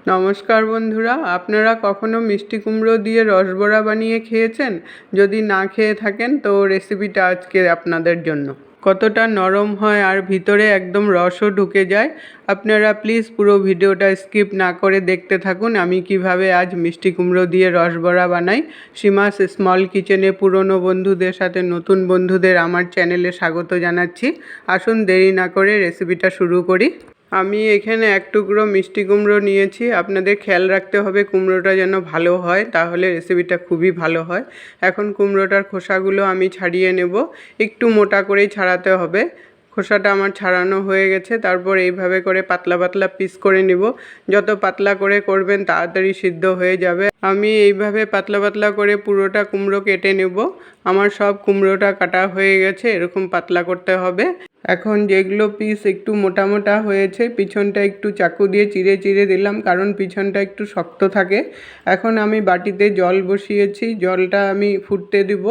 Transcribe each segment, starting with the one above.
নমস্কার বন্ধুরা, আপনারা কখনো মিষ্টি কুমড়ো দিয়ে রসবড়া বানিয়ে খেয়েছেন? যদি না খেয়ে থাকেন তো রেসিপিটা আজকে আপনাদের জন্য। কতটা নরম হয় আর ভিতরে একদম রসও ঢুকে যায়। আপনারা প্লিজ পুরো ভিডিওটা স্কিপ না করে দেখতে থাকুন আমি কিভাবে আজ মিষ্টি কুমড়ো দিয়ে রসবড়া বানাই। সীমাস স্মল কিচেনে পুরনো বন্ধুদের সাথে নতুন বন্ধুদের আমার চ্যানেলে স্বাগত জানাচ্ছি। আসুন দেরি না করে রেসিপিটা শুরু করি। আমি এখানে এক টুকরো মিষ্টি কুমড়ো নিয়েছি। আপনাদের খেয়াল রাখতে হবে কুমড়োটা যেন ভালো হয়, তাহলে রেসিপিটা খুবই ভালো হয়। এখন কুমড়োটার খোসাগুলো আমি ছাড়িয়ে নেব। একটু মোটা করেই ছাড়াতে হবে। খোসাটা আমার ছাড়ানো হয়ে গেছে। তারপর এইভাবে করে পাতলা পাতলা পিস করে নিব। যত পাতলা করে করবেন তাড়াতাড়ি সিদ্ধ হয়ে যাবে। আমি এইভাবে পাতলা পাতলা করে পুরোটা কুমড়ো কেটে নেব। আমার সব কুমড়োটা কাটা হয়ে গেছে, এরকম পাতলা করতে হবে। এখন যেগুলো পিস একটু মোটা মোটা হয়েছে পিছনটা একটু চাকু দিয়ে চিড়ে চিড়ে দিলাম, কারণ পিছনটা একটু শক্ত থাকে। এখন আমি বাটিতে জল বসিয়েছি, জলটা আমি ফুটতে দিব।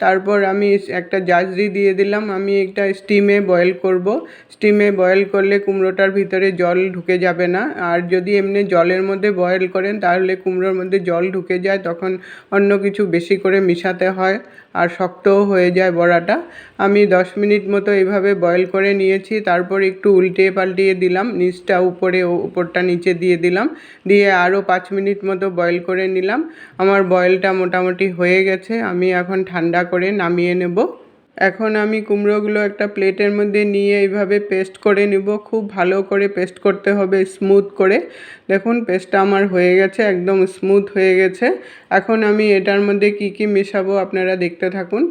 তারপর আমি একটা জাজরি দিয়ে দিলাম। আমি একটা স্টিমে বয়েল করব। স্টিমে বয়েল করলে কুমড়োটার ভিতরে জল ঢুকে যাবে না। আর যদি এমনি জলের মধ্যে বয়েল করেন তাহলে কুমড়োর মধ্যে জল ঢুকে যায়, তখন অন্য কিছু বেশি করে মিশাতে হয় আর শক্তও হয়ে যায় বড়াটা। আমি 10 মিনিট মতো এইভাবে বয়েল করে নিয়েছি। তারপর একটু উল্টিয়ে পাল্টিয়ে দিলাম, নিচটা উপরে উপরটা নিচে দিয়ে দিলাম, দিয়ে আরও 5 মিনিট মতো বয়েল করে নিলাম। আমার বয়েলটা মোটামুটি হয়ে গেছে। আমি এখন ঠান্ডা করে নামিয়ে নেব। এখন আমি কুমড়োগুলো একটা প্লেটের মধ্যে নিয়ে এইভাবে পেস্ট করে নেব। খুব ভালো করে পেস্ট করতে হবে, স্মুথ করে। দেখুন পেস্টটা আমার হয়ে গেছে, একদম স্মুথ হয়ে গেছে। এখন আমি এটার মধ্যে কি কি মেশাবো আপনারা দেখতে থাকুন।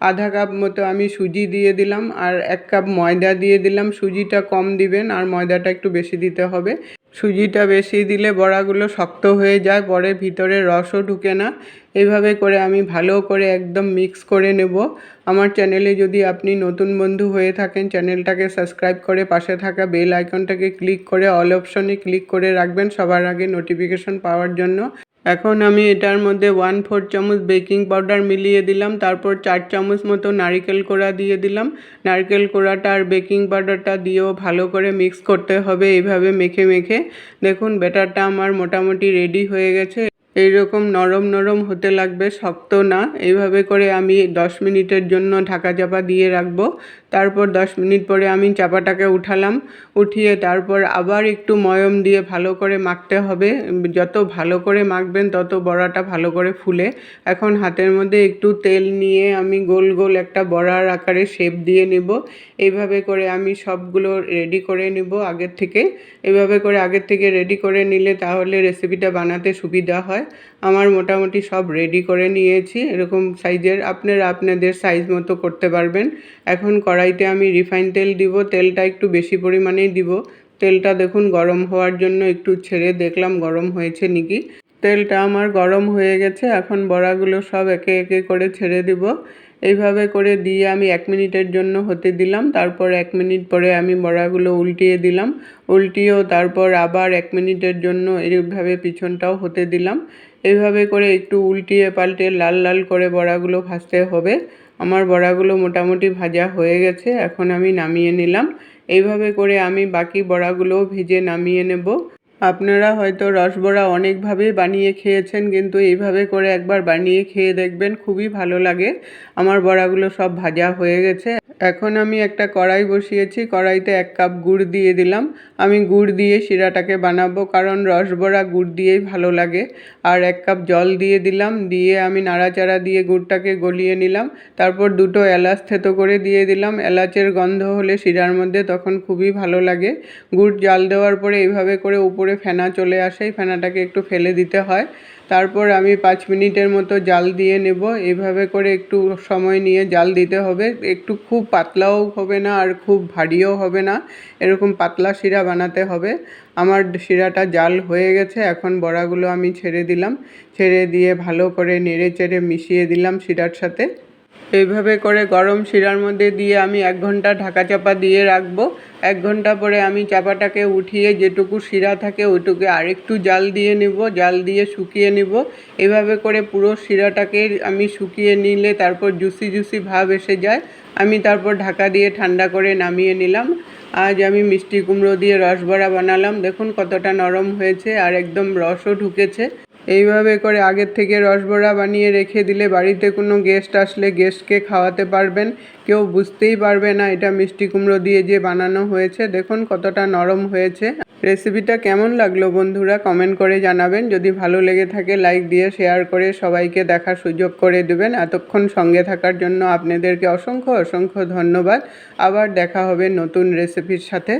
আধা কাপ মতো আমি সুজি দিয়ে দিলাম আর 1 কাপ ময়দা দিয়ে দিলাম। সুজিটা কম দিবেন আর ময়দাটা একটু বেশি দিতে হবে। সুজিটা বেশি দিলে বড়াগুলো শক্ত হয়ে যায়, পরে ভিতরে রসও ঢুকে না। এইভাবে করে আমি ভালো করে একদম মিক্স করে নেব। আমার চ্যানেলে যদি আপনি নতুন বন্ধু হয়ে থাকেন চ্যানেলটাকে সাবস্ক্রাইব করে পাশে থাকা বেল আইকনটাকে ক্লিক করে অল অপশনে ক্লিক করে রাখবেন সবার আগে নোটিফিকেশন পাওয়ার জন্য। এখন আমি এটার মধ্যে 1/4 চামচ বেকিং পাউডার মিলিয়ে দিলাম। তারপর 4 চামচ মতো নারকেল কোড়া দিয়ে দিলাম। নারকেল কোড়াটা আর বেকিং পাউডারটা দিয়েও ভালো করে মিক্স করতে হবে এইভাবে মেখে মেখে। দেখুন ব্যাটারটা আমার মোটামুটি রেডি হয়ে গেছে। এইরকম নরম নরম হতে লাগবে, শক্ত না। এইভাবে করে আমি 10 মিনিটের জন্য ঢাকা চাপা দিয়ে রাখবো। তারপর 10 মিনিট পরে আমি চাপাটাকে উঠালাম। উঠিয়ে তারপর আবার একটু ময়ম দিয়ে ভালো করে মাখতে হবে। যত ভালো করে মাখবেন তত বড়াটা ভালো করে ফুলে। এখন হাতের মধ্যে একটু তেল নিয়ে আমি গোল গোল একটা বড়ার আকারে শেপ দিয়ে নেব। এইভাবে করে আমি সবগুলো রেডি করে নেব আগের থেকে। এইভাবে করে আগের থেকে রেডি করে নিলে তাহলে রেসিপিটা বানাতে সুবিধা হয়। আমার মোটামুটি সব রেডি করে নিয়েছি। এরকম সাইজের আপনারা আপনাদের সাইজ মতো করতে পারবেন। এখন কড়াইতে আমি রিফাইন তেল দিব। তেলটা একটু বেশি পরিমাণেই দিব। তেলটা দেখুন গরম হওয়ার জন্য একটু ছেড়ে দেখলাম গরম হয়েছে নাকি। তেলটা আমার গরম হয়ে গেছে। এখন বড়াগুলো সব একে একে করে ছেড়ে দিব। এইভাবে করে দিয়ে আমি 1 মিনিটের জন্য হতে দিলাম। তারপর 1 মিনিট পরে আমি বড়াগুলো উল্টিয়ে দিলাম। উল্টিয়েও তারপর আবার 1 মিনিটের জন্য এইভাবে পিছনটাও হতে দিলাম। এইভাবে করে একটু উল্টিয়ে পাল্টে লাল লাল করে বড়াগুলো ভাজতে হবে। আমার বড়াগুলো মোটামুটি ভাজা হয়ে গেছে। এখন আমি নামিয়ে নিলাম। এইভাবে করে আমি বাকি বড়াগুলোও ভেজে নামিয়ে নেব। আপনারা হয়তো রসবড়া অনেকভাবেই বানিয়ে খেয়েছেন, কিন্তু এইভাবে করে একবার বানিয়ে খেয়ে দেখবেন, খুবই ভালো লাগে। আমার বড়াগুলো সব ভাজা হয়ে গেছে। এখন আমি একটা কড়াই বসিয়েছি। কড়াইতে 1 কাপ গুড় দিয়ে দিলাম। আমি গুড় দিয়ে শিরাটাকে বানাবো, কারণ রসবড়া গুড় দিয়েই ভালো লাগে। আর 1 কাপ জল দিয়ে দিলাম। দিয়ে আমি নাড়াচাড়া দিয়ে গুড়টাকে গলিয়ে নিলাম। তারপর 2টো এলাচ থেতো করে দিয়ে দিলাম। এলাচের গন্ধ হলে শিরার মধ্যে তখন খুবই ভালো লাগে। গুড় জাল দেওয়ার পরে এইভাবে করে উপরে ফেনা চলে আসে, ফেনাটাকে একটু ফেলে দিতে হয়। তারপর আমি 5 মিনিটের মতো জাল দিয়ে নেব। এইভাবে করে একটু সময় নিয়ে জাল দিতে হবে। একটু খুব পাতলাও হবে না আর খুব ভারীও হবে না, এরকম পাতলা শিরা বানাতে হবে। আমার শিরাটা জাল হয়ে গেছে। এখন বড়াগুলো আমি ছেড়ে দিলাম। ছেড়ে দিয়ে ভালো করে নেড়ে চেড়ে মিশিয়ে দিলাম শিরার সাথে। এইভাবে করে গরম শিরার মধ্যে দিয়ে আমি 1 ঘন্টা ঢাকা চাপা দিয়ে রাখবো। 1 ঘন্টা পরে আমি চাপাটাকে উঠিয়ে যেটুকু শিরা থাকে ওইটুকু আরেকটু জাল দিয়ে নিব, জাল দিয়ে শুকিয়ে নিব। এভাবে করে পুরো শিরাটাকে আমি শুকিয়ে নিলে তারপর জুসি জুসি ভাব এসে যায়। আমি তারপর ঢাকা দিয়ে ঠান্ডা করে নামিয়ে নিলাম। আজ আমি মিষ্টি কুমড়ো দিয়ে রসবড়া বানালাম। দেখুন কতটা নরম হয়েছে আর একদম রসও ঢুকেছে। এইভাবে করে আগের থেকে রসবড়া বানিয়ে রেখে দিলে বাড়িতে কোনো গেস্ট আসলে গেস্টকে খাওয়াতে পারবেন। কেউ বুঝতেই পারবে না এটা মিষ্টি কুমড়ো দিয়ে যে বানানো হয়েছে। দেখুন কতটা নরম হয়েছে। রেসিপিটা কেমন লাগলো বন্ধুরা কমেন্ট করে জানাবেন। যদি ভালো লেগে থাকে লাইক দিয়ে শেয়ার করে সবাইকে দেখার সুযোগ করে দেবেন। এতক্ষণ সঙ্গে থাকার জন্য আপনাদেরকে অসংখ্য অসংখ্য ধন্যবাদ। আবার দেখা হবে নতুন রেসিপির সাথে।